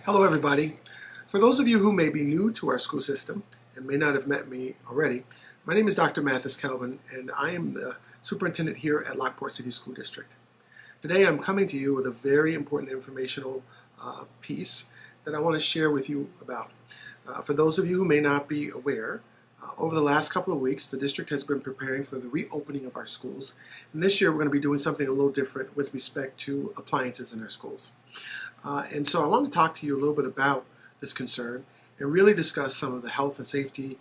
Hello everybody. For those of you who may be new to our school system and may not have met me already, my name is Dr. Mathis Kelvin and I am the superintendent here at Lockport City School District. Today I'm coming to you with a very important informational piece that I want to share with you about. For those of you who may not be aware, over the last couple of weeks the district has been preparing for the reopening of our schools, and this year we're going to be doing something a little different with respect to appliances in our schools. And so I want to talk to you a little bit about this concern and really discuss some of the health and safety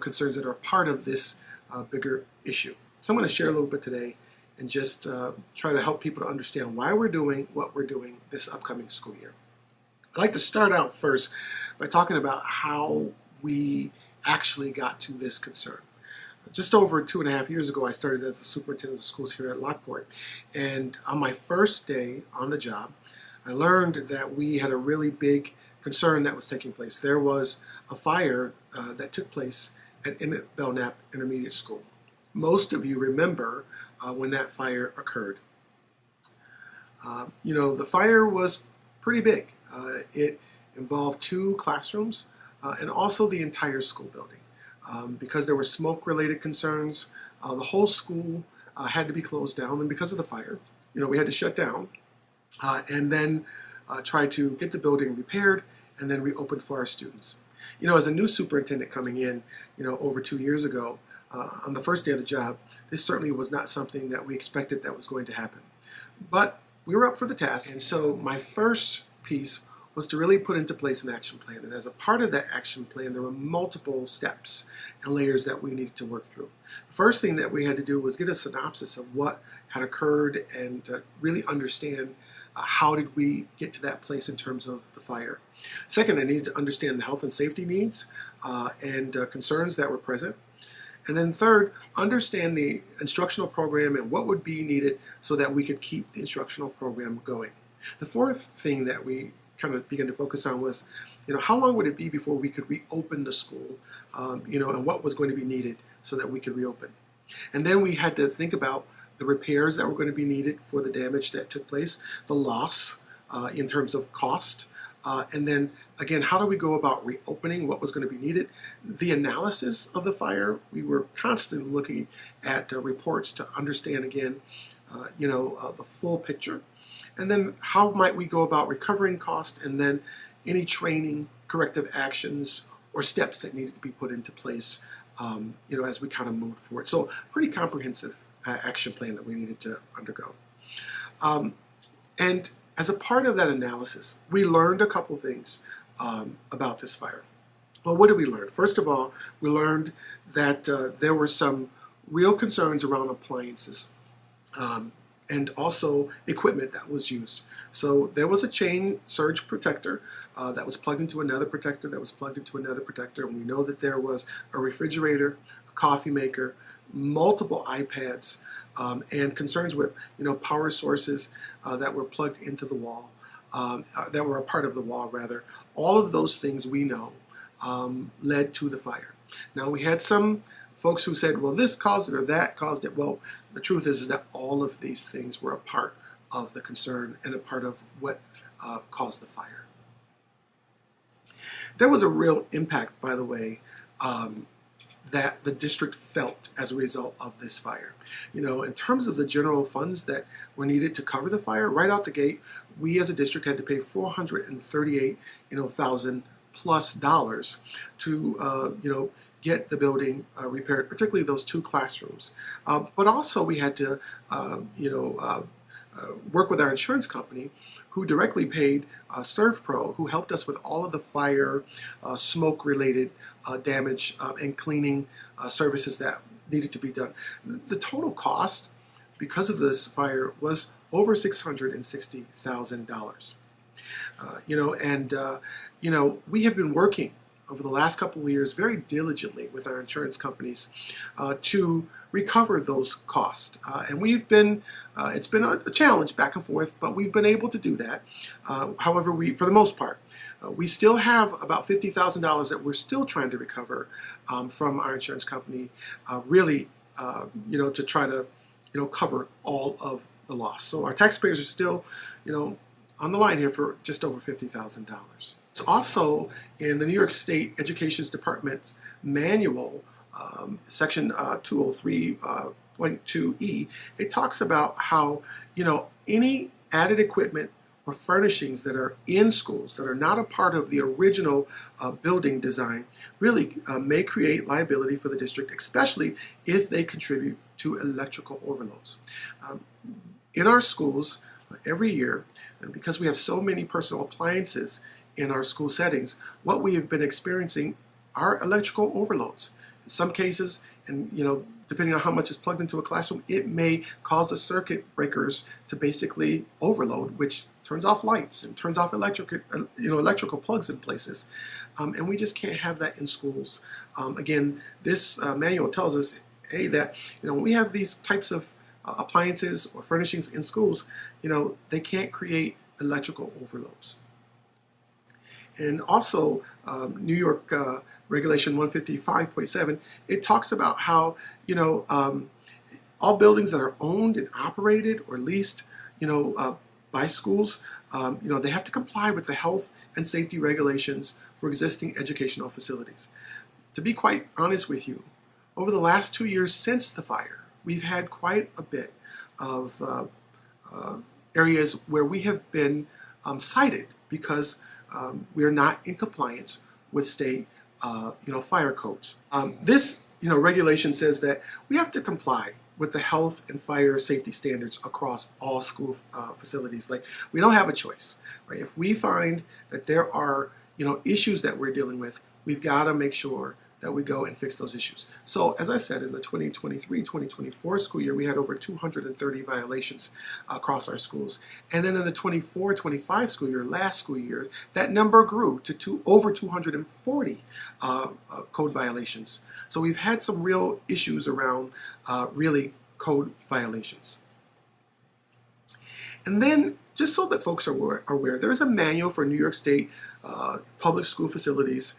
concerns that are part of this bigger issue. So I'm going to share a little bit today and just try to help people to understand why we're doing what we're doing this upcoming school year. I'd like to start out first by talking about how we actually got to this concern. Just over 2.5 years ago, I started as the superintendent of schools here at Lockport, and on my first day on the job, I learned that we had a really big concern that was taking place. There was a fire that took place at Emmett Belknap Intermediate School. Most of you remember when that fire occurred. The fire was pretty big. It involved 2 classrooms and also the entire school building. Because there were smoke-related concerns, the whole school had to be closed down, and because of the fire, we had to shut down. And then try to get the building repaired and then reopened for our students. As a new superintendent coming in, over 2 years ago, on the first day of the job, this certainly was not something that we expected that was going to happen. But we were up for the task, and so my first piece was to really put into place an action plan. And as a part of that action plan, there were multiple steps and layers that we needed to work through. The first thing that we had to do was get a synopsis of what had occurred and really understand how did we get to that place in terms of the fire. Second, I needed to understand the health and safety needs and concerns that were present. And then third, understand the instructional program and what would be needed so that we could keep the instructional program going. The fourth thing that we kind of began to focus on was, how long would it be before we could reopen the school, and what was going to be needed so that we could reopen. And then we had to think about the repairs that were going to be needed for the damage that took place, the loss in terms of cost, and then again, how do we go about reopening, what was going to be needed, the analysis of the fire. We were constantly looking at reports to understand again, the full picture. And then how might we go about recovering cost, and then any training, corrective actions, or steps that needed to be put into place, as we kind of moved forward. So pretty comprehensive action plan that we needed to undergo. And as a part of that analysis, we learned a couple things about this fire. Well, what did we learn? First of all, we learned that there were some real concerns around appliances. And also equipment that was used. So there was a chain surge protector that was plugged into another protector that was plugged into another protector. And we know that there was a refrigerator, a coffee maker, multiple iPads, and concerns with power sources that were plugged into the wall, that were a part of the wall rather. All of those things we know led to the fire. Now we had some folks who said, well, this caused it or that caused it. Well, the truth is that all of these things were a part of the concern and a part of what caused the fire. There was a real impact, by the way, that the district felt as a result of this fire. In terms of the general funds that were needed to cover the fire, right out the gate, we as a district had to pay $438,000 plus to get the building repaired, particularly those 2 classrooms. But also we had to, work with our insurance company, who directly paid ServPro, who helped us with all of the fire, smoke-related damage and cleaning services that needed to be done. The total cost, because of this fire, was over $660,000. We have been working over the last couple of years very diligently with our insurance companies to recover those costs. And we've been, it's been a challenge back and forth, but we've been able to do that. However, for the most part, we still have about $50,000 that we're still trying to recover from our insurance company, to try to, cover all of the loss. So our taxpayers are still, on the line here for just over $50,000. It's also in the New York State Education Department's manual, section 203.2E. It talks about how, any added equipment or furnishings that are in schools that are not a part of the original building design really may create liability for the district, especially if they contribute to electrical overloads. In our schools, every year, and because we have so many personal appliances in our school settings, what we have been experiencing are electrical overloads. In some cases, and depending on how much is plugged into a classroom, it may cause the circuit breakers to basically overload, which turns off lights and turns off electrical plugs in places. And we just can't have that in schools. Again, this manual tells us, hey, that when we have these types of appliances or furnishings in schools, they can't create electrical overloads. And also, New York Regulation 155.7, it talks about how, all buildings that are owned and operated or leased, by schools, they have to comply with the health and safety regulations for existing educational facilities. To be quite honest with you, over the last 2 years since the fire, we've had quite a bit of areas where we have been cited because we are not in compliance with state fire codes. This regulation says that we have to comply with the health and fire safety standards across all school facilities. Like, we don't have a choice, right? If we find that there are issues that we're dealing with, we've got to make sure that we go and fix those issues. So as I said, in the 2023-2024 school year, we had over 230 violations across our schools. And then in the 24-25 school year, last school year, that number grew to over 240 code violations. So we've had some real issues around really code violations. And then, just so that folks are aware, there's a manual for New York State public school facilities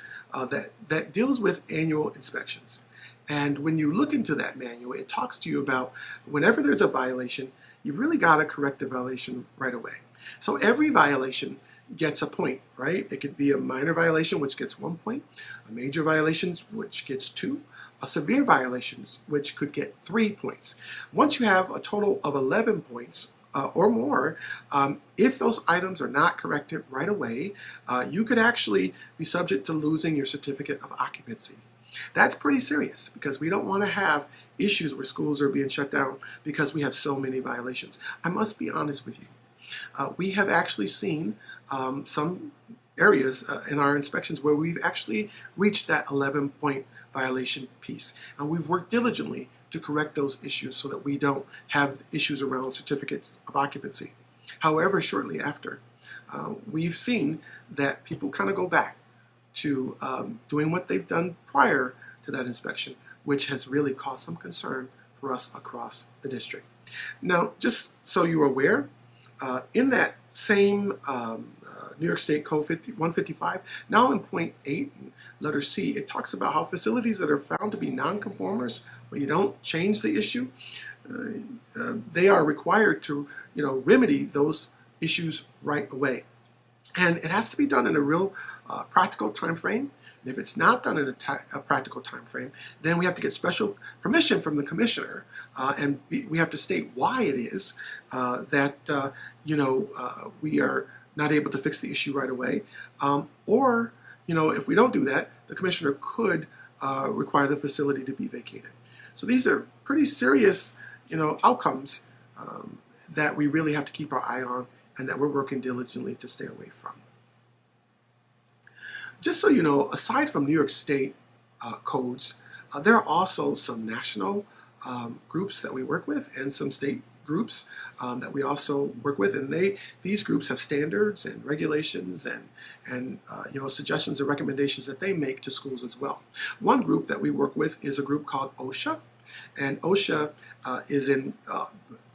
that deals with annual inspections. And when you look into that manual, it talks to you about whenever there's a violation, you really got to correct the violation right away. So every violation gets a point, right? It could be a minor violation, which gets 1 point, a major violation, which gets 2, a severe violation, which could get 3 points. Once you have a total of 11 points, or more, if those items are not corrected right away, you could actually be subject to losing your certificate of occupancy. That's pretty serious because we don't want to have issues where schools are being shut down because we have so many violations. I must be honest with you. We have actually seen some areas in our inspections where we've actually reached that 11-point violation piece, and we've worked diligently to correct those issues so that we don't have issues around certificates of occupancy. However, shortly after, we've seen that people kind of go back to doing what they've done prior to that inspection, which has really caused some concern for us across the district. Now, just so you're aware, in that same New York State Code 155, now in point 8, letter C, it talks about how facilities that are found to be non-conformers, where you don't change the issue, they are required to remedy those issues right away. And it has to be done in a real practical time frame. And if it's not done in a practical time frame, then we have to get special permission from the commissioner, and we have to state why it is that we are not able to fix the issue right away. Or if we don't do that, the commissioner could require the facility to be vacated. So these are pretty serious, outcomes that we really have to keep our eye on and that we're working diligently to stay away from. Just so you know, aside from New York State codes, there are also some national groups that we work with and some state groups that we also work with, and these groups have standards and regulations and suggestions and recommendations that they make to schools as well. One group that we work with is a group called OSHA, And OSHA is in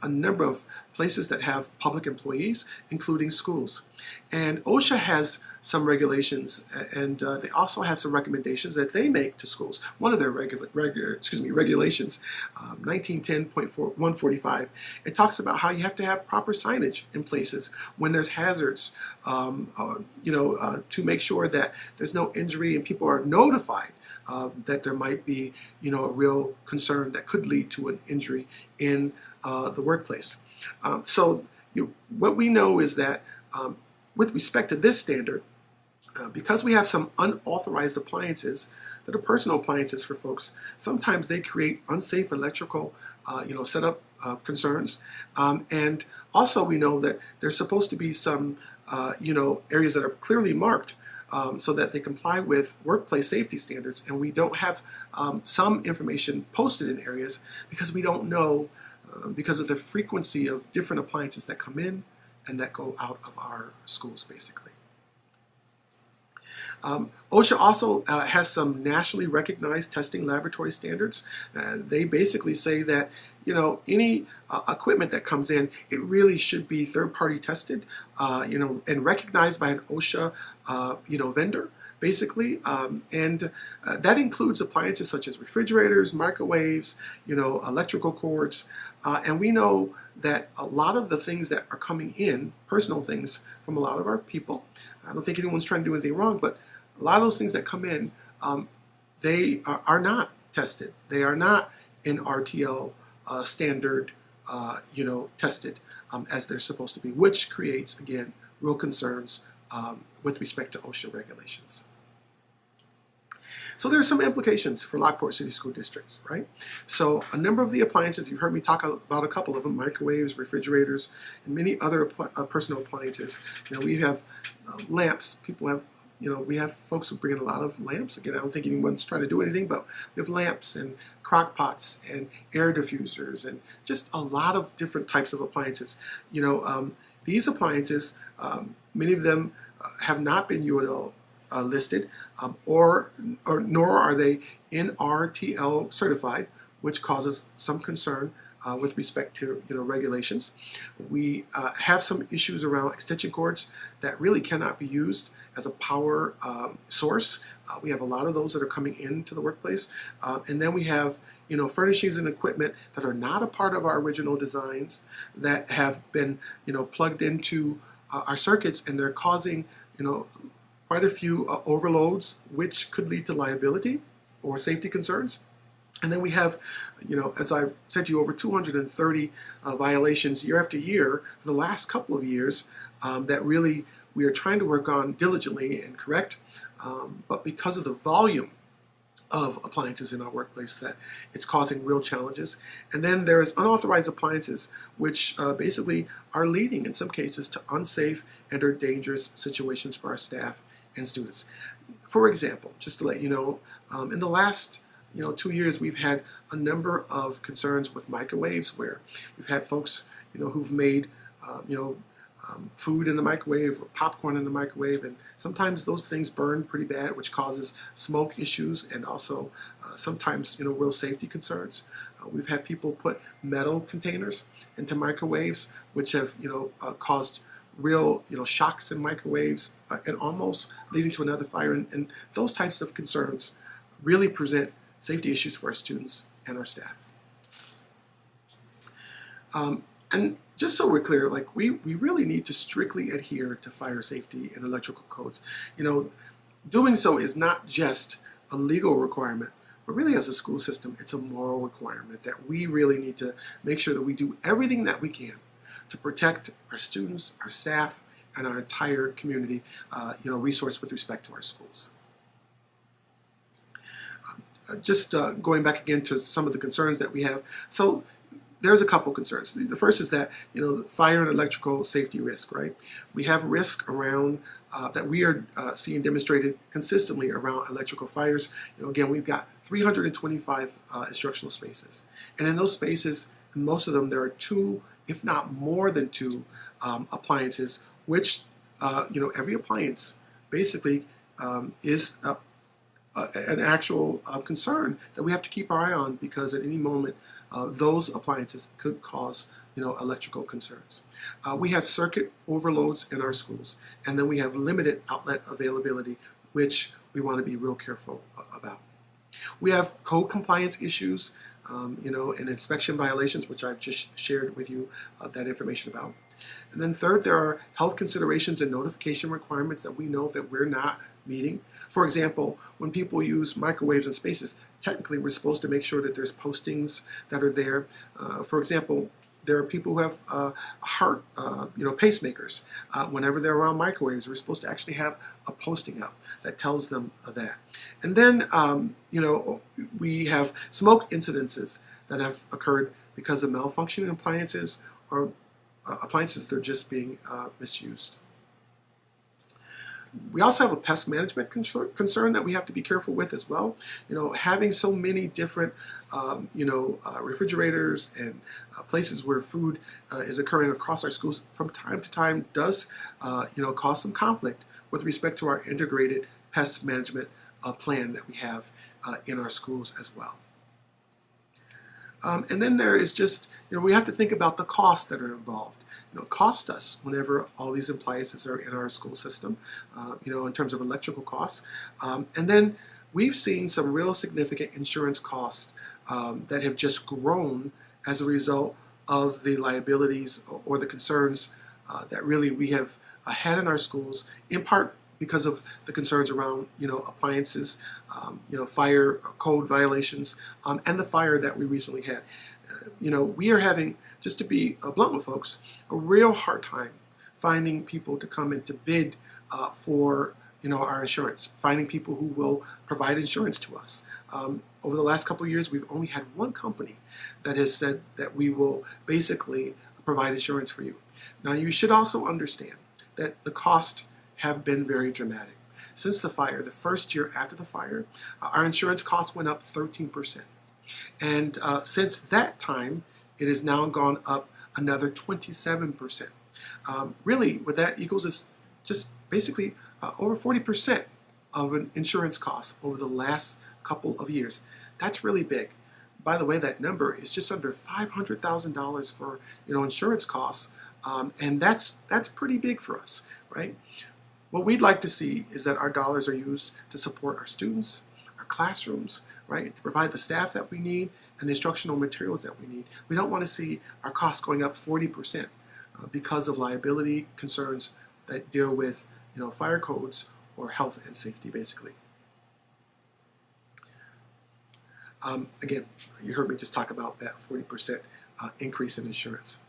a number of places that have public employees, including schools. And OSHA has some regulations, and they also have some recommendations that they make to schools. One of their regulations, 1910.145, it talks about how you have to have proper signage in places when there's hazards, to make sure that there's no injury and people are notified that there might be, a real concern that could lead to an injury in the workplace. What we know is that with respect to this standard, because we have some unauthorized appliances that are personal appliances for folks, sometimes they create unsafe electrical, setup concerns. And also we know that there's supposed to be some, areas that are clearly marked so that they comply with workplace safety standards, and we don't have some information posted in areas because we don't know, because of the frequency of different appliances that come in and that go out of our schools, basically. OSHA also has some nationally recognized testing laboratory standards. They basically say that any equipment that comes in, it really should be third-party tested, and recognized by an OSHA vendor, basically, and that includes appliances such as refrigerators, microwaves, electrical cords, and we know that a lot of the things that are coming in, personal things from a lot of our people, I don't think anyone's trying to do anything wrong, but a lot of those things that come in, they are not tested. They are not in RTL standard, tested as they're supposed to be, which creates, again, real concerns with respect to OSHA regulations. So there are some implications for Lockport City School Districts, right? So a number of the appliances, you've heard me talk about a couple of them, microwaves, refrigerators, and many other personal appliances. We have lamps. People have, we have folks who bring in a lot of lamps. Again, I don't think anyone's trying to do anything, but we have lamps and crock pots and air diffusers and just a lot of different types of appliances. These appliances, many of them have not been UNO listed, or nor are they NRTL certified, which causes some concern with respect to regulations. We have some issues around extension cords that really cannot be used as a power source. We have a lot of those that are coming into the workplace, and then we have furnishings and equipment that are not a part of our original designs that have been plugged into our circuits, and they're causing quite a few overloads, which could lead to liability or safety concerns. And then we have, as I've said to you, over 230 violations year after year for the last couple of years that really we are trying to work on diligently and correct. But because of the volume of appliances in our workplace, that it's causing real challenges. And then there's unauthorized appliances, which basically are leading in some cases to unsafe and or dangerous situations for our staff and students. For example, just to let you know, in the last 2 years, we've had a number of concerns with microwaves where we've had folks, who've made, food in the microwave or popcorn in the microwave, and sometimes those things burn pretty bad, which causes smoke issues and also sometimes, real safety concerns. We've had people put metal containers into microwaves, which have, caused real, shocks in microwaves and almost leading to another fire. And those types of concerns really present safety issues for our students and our staff. And just so we're clear, we really need to strictly adhere to fire safety and electrical codes. Doing so is not just a legal requirement, but really as a school system, it's a moral requirement that we really need to make sure that we do everything that we can to protect our students, our staff, and our entire community, resource with respect to our schools. Just going back again to some of the concerns that we have. So there's a couple concerns. The first is that, fire and electrical safety risk, right? We have risk around that we are seeing demonstrated consistently around electrical fires. Again, we've got 325 instructional spaces. And in those spaces, in most of them, there are 2, if not more than 2 appliances, which, every appliance basically is an actual concern that we have to keep our eye on, because at any moment those appliances could cause electrical concerns. We have circuit overloads in our schools, and then we have limited outlet availability, which we want to be real careful about. We have code compliance issues, and inspection violations, which I've just shared with you that information about. And then third, there are health considerations and notification requirements that we know that we're not meeting. For example, when people use microwaves and spaces, technically we're supposed to make sure that there's postings that are there. For example, there are people who have heart, pacemakers. Whenever they're around microwaves, we're supposed to actually have a posting up that tells them that. And then, we have smoke incidences that have occurred because of malfunctioning appliances, or appliances that are just being misused. We also have a pest management concern that we have to be careful with as well. Having so many different, refrigerators and places where food is occurring across our schools from time to time does, cause some conflict with respect to our integrated pest management plan that we have in our schools as well. And then there is just, we have to think about the costs that are involved. Cost us whenever all these appliances are in our school system, in terms of electrical costs. And then we've seen some real significant insurance costs that have just grown as a result of the liabilities or the concerns that really we have had in our schools, in part because of the concerns around, appliances, fire code violations, and the fire that we recently had. We are having, just to be blunt with folks, a real hard time finding people to come in to bid for our insurance, finding people who will provide insurance to us. Over the last couple of years, we've only had one company that has said that we will basically provide insurance for you. Now, you should also understand that the costs have been very dramatic. Since the fire, the first year after the fire, our insurance costs went up 13%. And since that time, it has now gone up another 27%. Really, what that equals is just basically over 40% of an insurance cost over the last couple of years. That's really big. By the way, that number is just under $500,000 for insurance costs, and that's pretty big for us, right? What we'd like to see is that our dollars are used to support our students, our classrooms, right? To provide the staff that we need and the instructional materials that we need. We don't want to see our costs going up 40% because of liability concerns that deal with fire codes or health and safety, basically. Again, you heard me just talk about that 40% increase in insurance.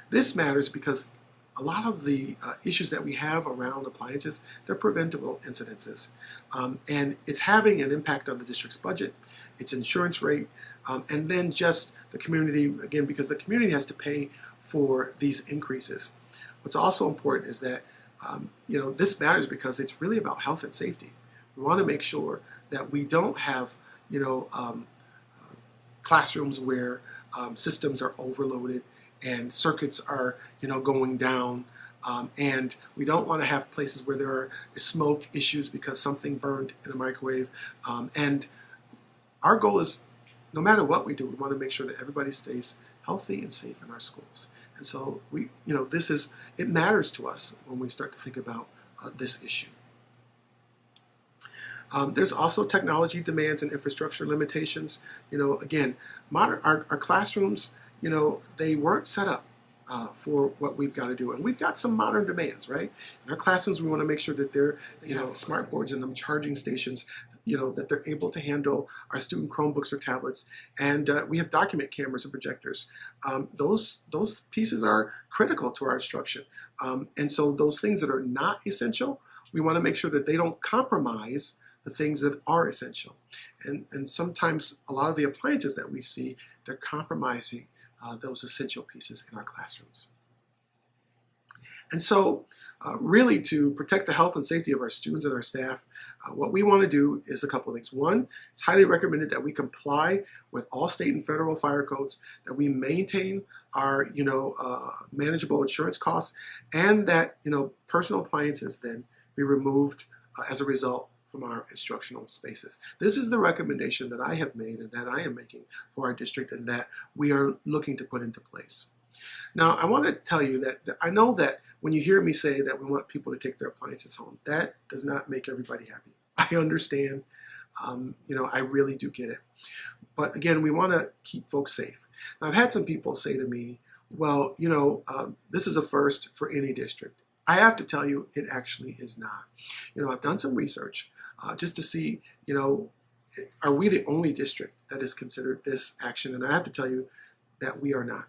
This matters because a lot of the issues that we have around appliances, they're preventable incidences. And it's having an impact on the district's budget, its insurance rate, and then just the community, again, because the community has to pay for these increases. What's also important is that, this matters because it's really about health and safety. We want to make sure that we don't have, classrooms where systems are overloaded and circuits are, going down, and we don't want to have places where there are smoke issues because something burned in a microwave. And our goal is, no matter what we do, we want to make sure that everybody stays healthy and safe in our schools. And so it matters to us when we start to think about this issue. There's also technology demands and infrastructure limitations. Again, our classrooms, they weren't set up for what we've got to do. And we've got some modern demands, right? In our classrooms, we want to make sure that they have smart boards in them, charging stations, that they're able to handle our student Chromebooks or tablets. And we have document cameras and projectors. Those pieces are critical to our instruction. And so those things that are not essential, we want to make sure that they don't compromise the things that are essential. And sometimes a lot of the appliances that we see, they're compromising those essential pieces in our classrooms. And so really, to protect the health and safety of our students and our staff, what we want to do is a couple of things. One, it's highly recommended that we comply with all state and federal fire codes, that we maintain our manageable insurance costs, and that personal appliances then be removed as a result from our instructional spaces. This is the recommendation that I have made and that I am making for our district and that we are looking to put into place. Now, I want to tell you that I know that when you hear me say that we want people to take their appliances home, that does not make everybody happy. I understand. I really do get it. But again, we want to keep folks safe. Now, I've had some people say to me, well, this is a first for any district. I have to tell you, it actually is not. I've done some research just to see, are we the only district that has considered this action? And I have to tell you that we are not.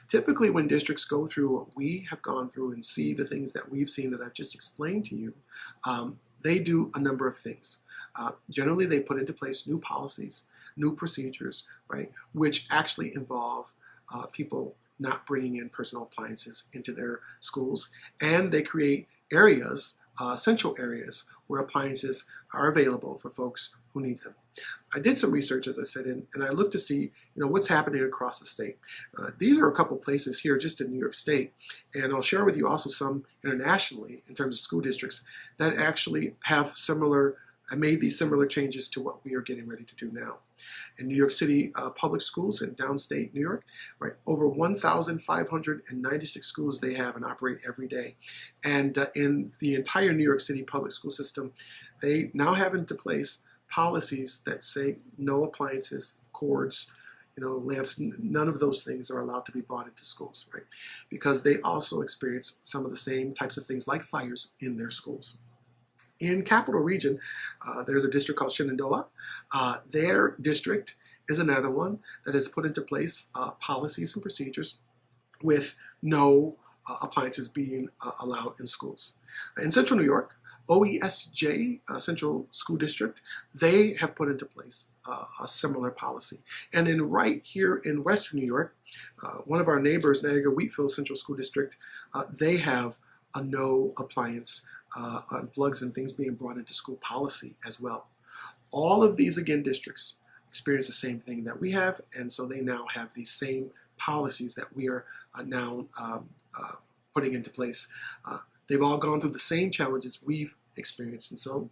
Typically, when districts go through what we have gone through and see the things that we've seen that I've just explained to you, they do a number of things. Generally, they put into place new policies, new procedures, right, which actually involve people not bringing in personal appliances into their schools, and they create areas, central areas, where appliances are available for folks who need them. I did some research, as I said, and I looked to see, what's happening across the state. These are a couple places here just in New York State, and I'll share with you also some internationally in terms of school districts that actually have made these similar changes to what we are getting ready to do now. In New York City public schools in downstate New York, right, over 1,596 schools they have and operate every day. And in the entire New York City public school system, they now have into place policies that say no appliances, cords, lamps, none of those things are allowed to be brought into schools, right? Because they also experience some of the same types of things like fires in their schools. In Capital Region, there's a district called Shenandoah. Their district is another one that has put into place policies and procedures with no appliances being allowed in schools. In Central New York, OESJ, Central School District, they have put into place a similar policy. And then right here in Western New York, one of our neighbors, Niagara Wheatfield Central School District, they have a no appliance plugs and things being brought into school policy as well. All of these, again, districts experience the same thing that we have, and so they now have these same policies that we are now putting into place. They've all gone through the same challenges we've experienced, and so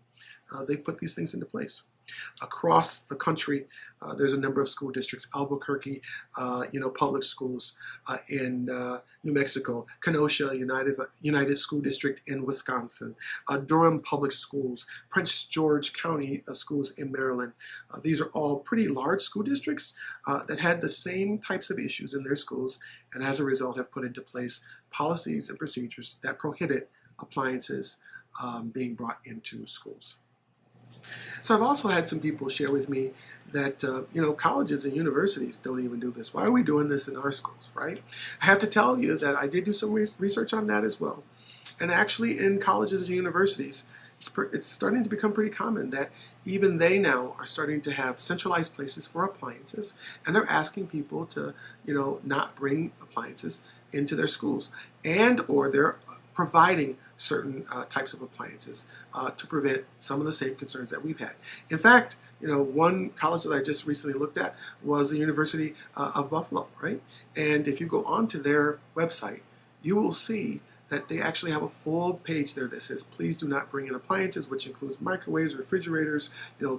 they've put these things into place. Across the country, there's a number of school districts. Albuquerque, public schools in New Mexico, Kenosha United School District in Wisconsin, Durham Public Schools, Prince George County schools in Maryland. These are all pretty large school districts that had the same types of issues in their schools, and as a result have put into place policies and procedures that prohibit appliances being brought into schools. So I've also had some people share with me that colleges and universities don't even do this. Why are we doing this in our schools, right? I have to tell you that I did do some research on that as well. And actually in colleges and universities, it's starting to become pretty common that even they now are starting to have centralized places for appliances, and they're asking people to not bring appliances into their schools, and or they're providing certain types of appliances to prevent some of the same concerns that we've had. In fact, one college that I just recently looked at was the University of Buffalo, right? And if you go onto their website, you will see that they actually have a full page there that says, please do not bring in appliances, which includes microwaves, refrigerators,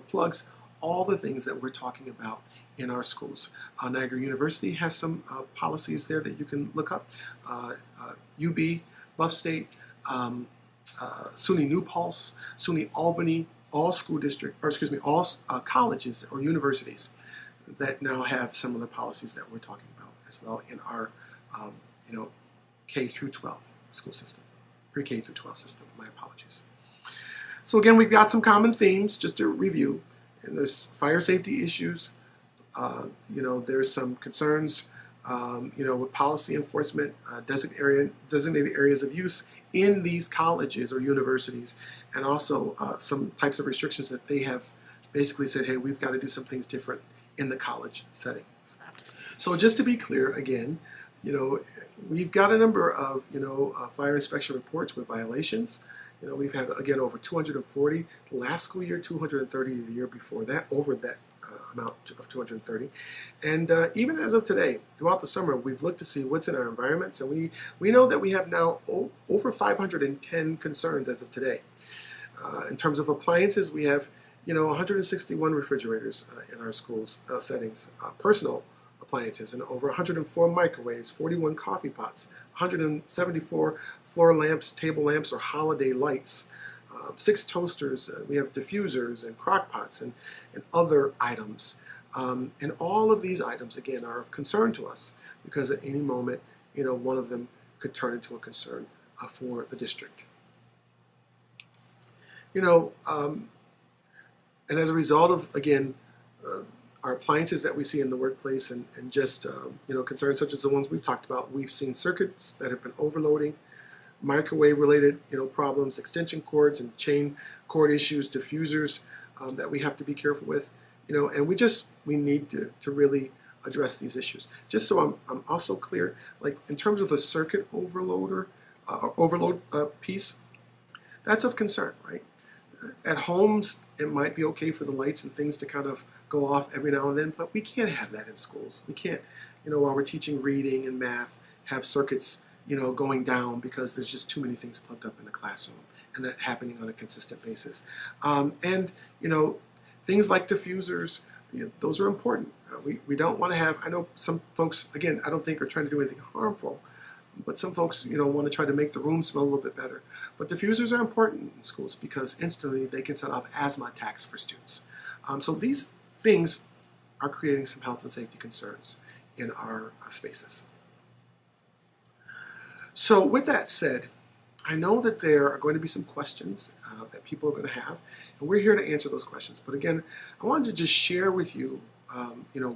plugs, all the things that we're talking about in our schools. Niagara University has some policies there that you can look up. UB, Buff State, SUNY New Paltz, SUNY Albany, all colleges or universities that now have similar policies that we're talking about as well in our, K through 12 school system, pre-K through 12 system. My apologies. So again, we've got some common themes just to review. And there's fire safety issues. There's some concerns, with policy enforcement, designated areas of use in these colleges or universities, and also some types of restrictions that they have basically said, hey, we've got to do some things different in the college settings. So just to be clear, again, we've got a number of, fire inspection reports with violations. We've had, again, over 240 last school year, 230 the year before that, over that amount of 230. And even as of today, throughout the summer, we've looked to see what's in our environments, and we know that we have now over 510 concerns as of today. In terms of appliances, we have 161 refrigerators in our schools settings, personal appliances, and over 104 microwaves, 41 coffee pots, 174 floor lamps, table lamps, or holiday lights, 6 toasters. We have diffusers and crock pots and other items. And all of these items, again, are of concern to us because at any moment, one of them could turn into a concern for the district. And as a result of, again, our appliances that we see in the workplace and just, concerns such as the ones we've talked about, we've seen circuits that have been overloading, microwave-related, problems, extension cords and chain cord issues, diffusers that we have to be careful with, and we need to really address these issues. Just so I'm also clear, like in terms of the circuit overload piece, that's of concern, right? At homes, it might be okay for the lights and things to kind of go off every now and then, but we can't have that in schools. We can't, while we're teaching reading and math, have circuits, going down because there's just too many things plugged up in the classroom, and that happening on a consistent basis. And things like diffusers, those are important. We don't want to have, I know some folks, again, I don't think are trying to do anything harmful, but some folks, want to try to make the room smell a little bit better. But diffusers are important in schools because instantly they can set off asthma attacks for students. So these things are creating some health and safety concerns in our spaces. So with that said, I know that there are going to be some questions that people are going to have, and we're here to answer those questions. But again, I wanted to just share with you,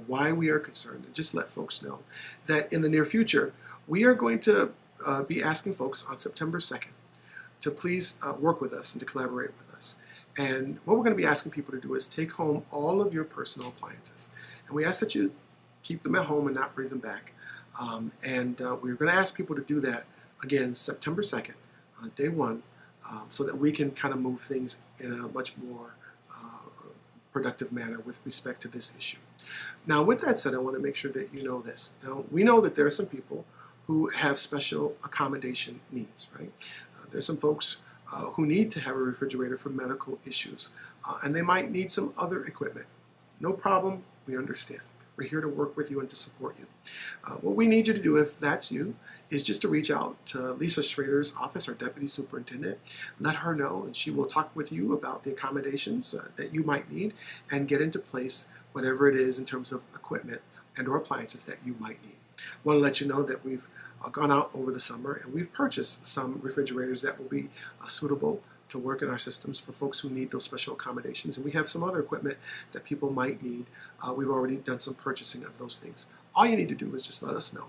why we are concerned, and just let folks know that in the near future, we are going to be asking folks on September 2nd to please work with us and to collaborate with us. And what we're going to be asking people to do is take home all of your personal appliances. And we ask that you keep them at home and not bring them back. We're going to ask people to do that, again, September 2nd, day 1, so that we can kind of move things in a much more productive manner with respect to this issue. Now, with that said, I want to make sure that you know this. Now, we know that there are some people who have special accommodation needs, right? There's some folks who need to have a refrigerator for medical issues, and they might need some other equipment. No problem, we understand. We're here to work with you and to support you. What we need you to do, if that's you, is just to reach out to Lisa Schrader's office, our deputy superintendent. Let her know, and she will talk with you about the accommodations that you might need and get into place whatever it is in terms of equipment and or appliances that you might need. I want to let you know that we've gone out over the summer and we've purchased some refrigerators that will be suitable to work in our systems for folks who need those special accommodations. And we have some other equipment that people might need. We've already done some purchasing of those things. All you need to do is just let us know.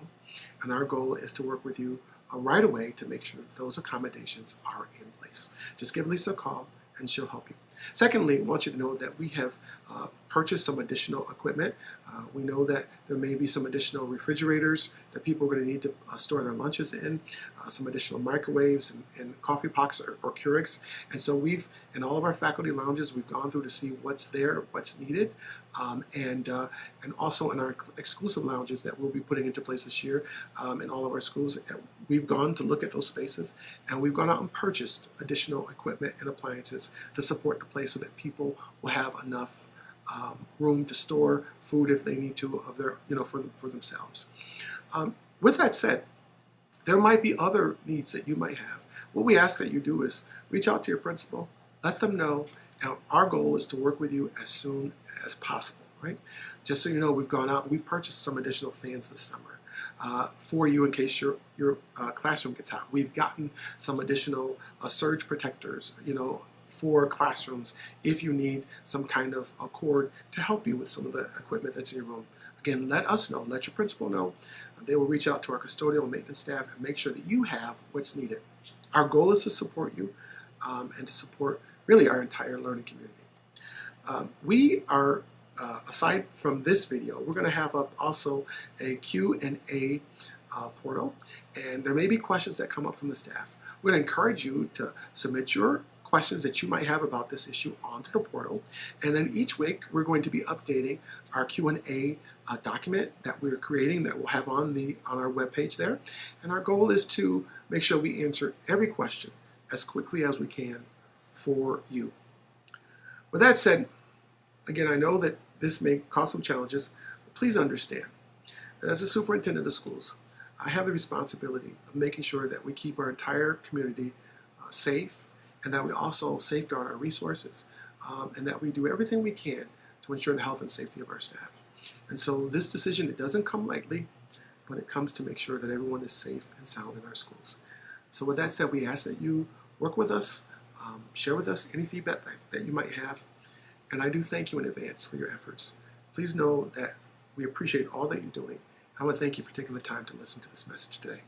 And our goal is to work with you right away to make sure that those accommodations are in place. Just give Lisa a call and she'll help you. Secondly, I want you to know that we have purchased some additional equipment. We know that there may be some additional refrigerators that people are going to need to store their lunches in, some additional microwaves and coffee pots or Keurigs. And so we've, in all of our faculty lounges, we've gone through to see what's there, what's needed, and also in our exclusive lounges that we'll be putting into place this year in all of our schools. We've gone to look at those spaces, and we've gone out and purchased additional equipment and appliances to support the place so that people will have enough room to store food if they need to of their, for themselves. With that said, there might be other needs that you might have. What we ask that you do is reach out to your principal, let them know, and our goal is to work with you as soon as possible, right? Just so you know, we've gone out and we've purchased some additional fans this summer for you in case your classroom gets hot. We've gotten some additional surge protectors, for classrooms if you need some kind of a cord to help you with some of the equipment that's in your room. Again, let us know, let your principal know. They will reach out to our custodial and maintenance staff and make sure that you have what's needed. Our goal is to support you and to support really our entire learning community. We are, aside from this video, we're going to have up also a Q&A portal, and there may be questions that come up from the staff. We're going to encourage you to submit your questions that you might have about this issue onto the portal, and then each week we're going to be updating our Q&A document that we're creating that we'll have on our webpage there. And our goal is to make sure we answer every question as quickly as we can for you. With that said, again, I know that this may cause some challenges, but please understand that as a superintendent of schools, I have the responsibility of making sure that we keep our entire community safe, and that we also safeguard our resources, and that we do everything we can to ensure the health and safety of our staff. And so this decision, it doesn't come lightly, but it comes to make sure that everyone is safe and sound in our schools. So with that said, we ask that you work with us, share with us any feedback that you might have, and I do thank you in advance for your efforts. Please know that we appreciate all that you're doing. I want to thank you for taking the time to listen to this message today.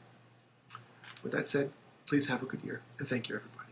With that said, please have a good year, and thank you, everybody.